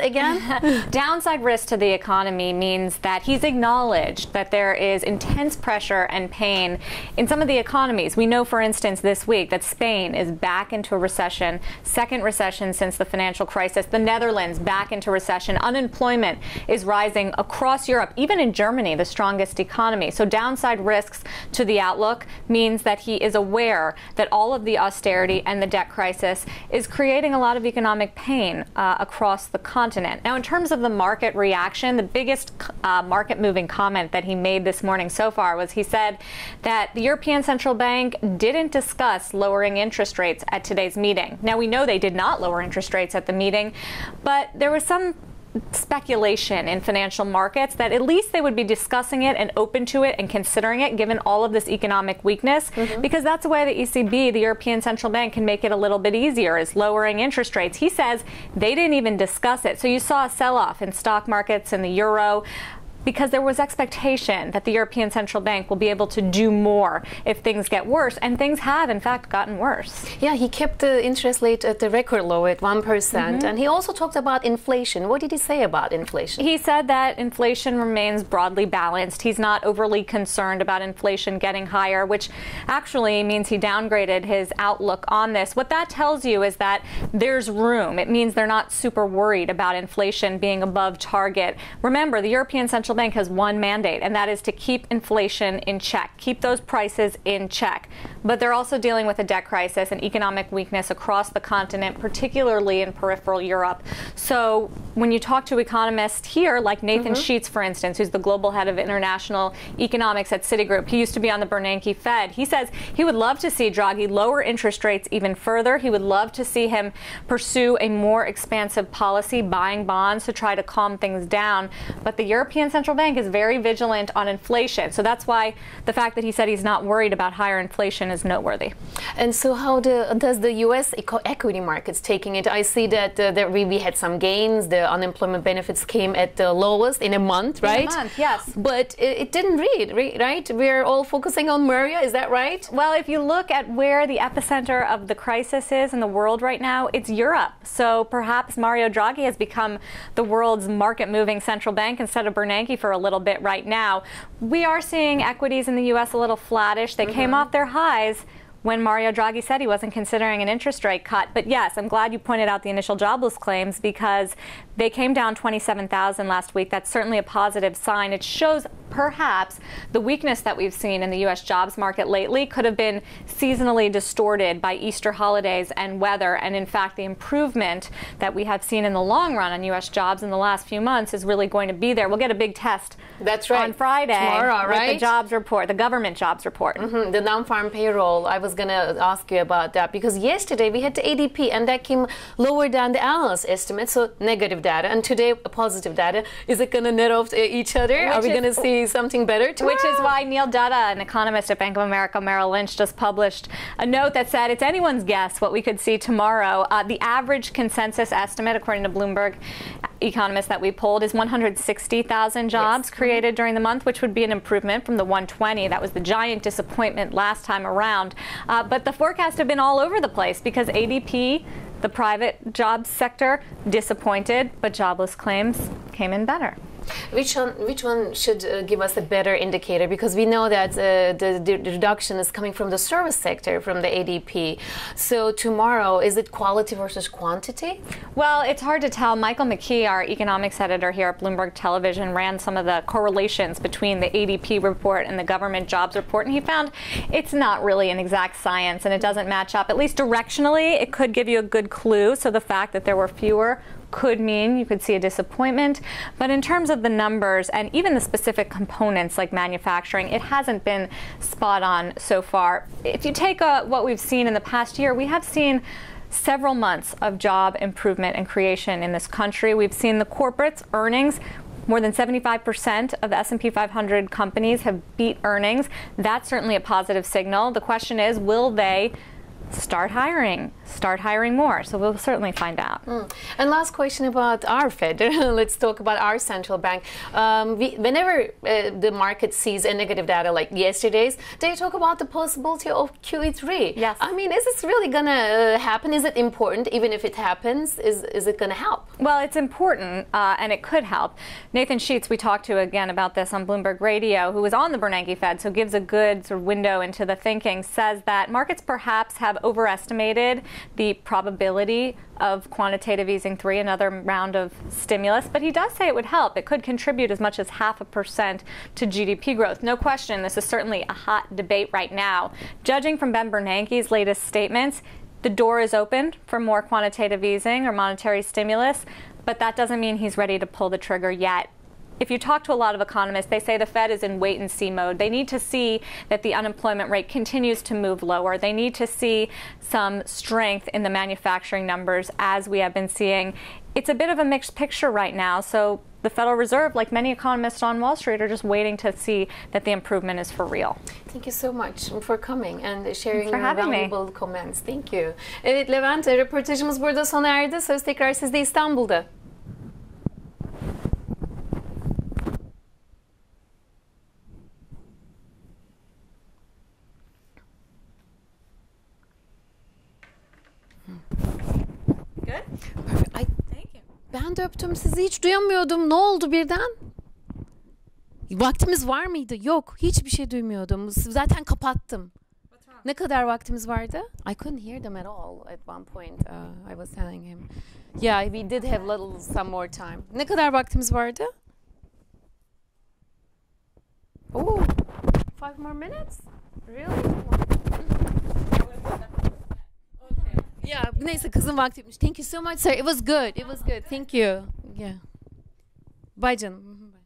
again? Downside risk to the economy means that he's acknowledged that there is intense pressure and pain in some of the economies. We know, for instance, this week that Spain is back into a recession, second recession since the financial crisis. The Netherlands back into recession. Unemployment is rising across Europe, even in Germany, the strongest economy. So downside risks to the outlook means that he is aware that all of the austerity and the debt crisis is creating a lot of economic pain across the continent. Now, in terms of the market reaction, the biggest market-moving comment that he made this morning so far was he said that the European Central Bank didn't discuss lowering interest rates at today's meeting. Now, we know they did not lower interest rates at the meeting, but there was some speculation in financial markets that at least they would be discussing it and open to it and considering it given all of this economic weakness, because that's the way the ECB, the European Central Bank, can make it a little bit easier, is lowering interest rates. He says they didn't even discuss it. So you saw a sell-off in stock markets and the euro, because there was expectation that the European Central Bank will be able to do more if things get worse, and things have, in fact, gotten worse. Yeah, he kept the interest rate at the record low at 1%, and he also talked about inflation. What did he say about inflation? He said that inflation remains broadly balanced. He's not overly concerned about inflation getting higher, which actually means he downgraded his outlook on this. What that tells you is that there's room. It means they're not super worried about inflation being above target. Remember, the European Central Bank has one mandate, and that is to keep inflation in check, keep those prices in check. But they're also dealing with a debt crisis and economic weakness across the continent, particularly in peripheral Europe. So when you talk to economists here, like Nathan Sheets, for instance, who's the global head of international economics at Citigroup, he used to be on the Bernanke Fed. He says he would love to see Draghi lower interest rates even further. He would love to see him pursue a more expansive policy, buying bonds to try to calm things down. But the European Central Bank is very vigilant on inflation. So that's why the fact that he said he's not worried about higher inflation is noteworthy. And so how does the U.S. equity markets taking it? I see that we had some gains. The unemployment benefits came at the lowest in a month, right? In a month, yes. But it didn't read, right? We're all focusing on Maria, is that right? Well, if you look at where the epicenter of the crisis is in the world right now, it's Europe. So perhaps Mario Draghi has become the world's market-moving central bank instead of Bernanke for a little bit right now. We are seeing equities in the U.S. a little flattish. They came off their highs when Mario Draghi said he wasn't considering an interest rate cut. But yes, I'm glad you pointed out the initial jobless claims, because they came down 27,000 last week. That's certainly a positive sign. It shows perhaps the weakness that we've seen in the U.S. jobs market lately could have been seasonally distorted by Easter holidays and weather. And in fact, the improvement that we have seen in the long run on U.S. jobs in the last few months is really going to be there. We'll get a big test on Friday, tomorrow, right? With the jobs report, the government jobs report. The non-farm payroll. I was going to ask you about that, because yesterday we had the ADP, and that came lower than the analyst estimate, so negative data, and today positive data. Is it going to net off each other? Are we going to see something better tomorrow? Which is why Neil Dutta, an economist at Bank of America Merrill Lynch, just published a note that said it's anyone's guess what we could see tomorrow. The average consensus estimate, according to Bloomberg economists that we polled, is 160,000 jobs created during the month, which would be an improvement from the 120. That was the giant disappointment last time around. But the forecasts have been all over the place, because ADP, the private jobs sector, disappointed, but jobless claims came in better. Which one should give us a better indicator? Because we know that the reduction is coming from the service sector, from the ADP. So tomorrow, is it quality versus quantity? Well, it's hard to tell. Michael McKee, our economics editor here at Bloomberg Television, ran some of the correlations between the ADP report and the government jobs report, and he found it's not really an exact science, and it doesn't match up. At least directionally, it could give you a good clue. So the fact that there were fewer could mean you could see a disappointment. But in terms of the numbers and even the specific components like manufacturing, it hasn't been spot on so far. If you take what we've seen in the past year, we have seen several months of job improvement and creation in this country. We've seen the corporates' earnings. More than 75% of the S&P 500 companies have beat earnings. That's certainly a positive signal. The question is, will they start hiring more. So we'll certainly find out. And last question about our Fed. Let's talk about our central bank. Whenever the market sees a negative data like yesterday's, they talk about the possibility of QE3. Yes. I mean, is this really going to happen? Is it important? Even if it happens, is it going to help? Well, it's important, and it could help. Nathan Sheets, we talked to again about this on Bloomberg Radio, who was on the Bernanke Fed, so gives a good sort of window into the thinking, says that markets perhaps have overestimated the probability of quantitative easing 3, another round of stimulus, but he does say it would help. It could contribute as much as 0.5% to GDP growth. No question, this is certainly a hot debate right now. Judging from Ben Bernanke's latest statements, the door is open for more quantitative easing or monetary stimulus, but that doesn't mean he's ready to pull the trigger yet. If you talk to a lot of economists, they say the Fed is in wait-and-see mode. They need to see that the unemployment rate continues to move lower. They need to see some strength in the manufacturing numbers, as we have been seeing. It's a bit of a mixed picture right now, so the Federal Reserve, like many economists on Wall Street, are just waiting to see that the improvement is for real. Thank you so much for coming and sharing your having me. valuable comments. Thank you. Evet Levent, röportajımız burada sona erdi. Söz tekrar sizde İstanbul'da. Good? Perfect. Thank you. Ben de öptüm sizi, hiç duyamıyordum. Ne oldu birden? Vaktimiz var mıydı? Yok. Hiçbir şey duymuyordum. Zaten kapattım. Ne kadar vaktimiz vardı? I couldn't hear them at all at one point. I was telling him. Yeah, we did have some more time. Ne kadar vaktimiz vardı? Oh, 5 more minutes? Really? Yeah, neyse kızın vaktiymiş. Thank you so much, sir. It was good. It was good. Thank you. Yeah. Bye canım. Bye.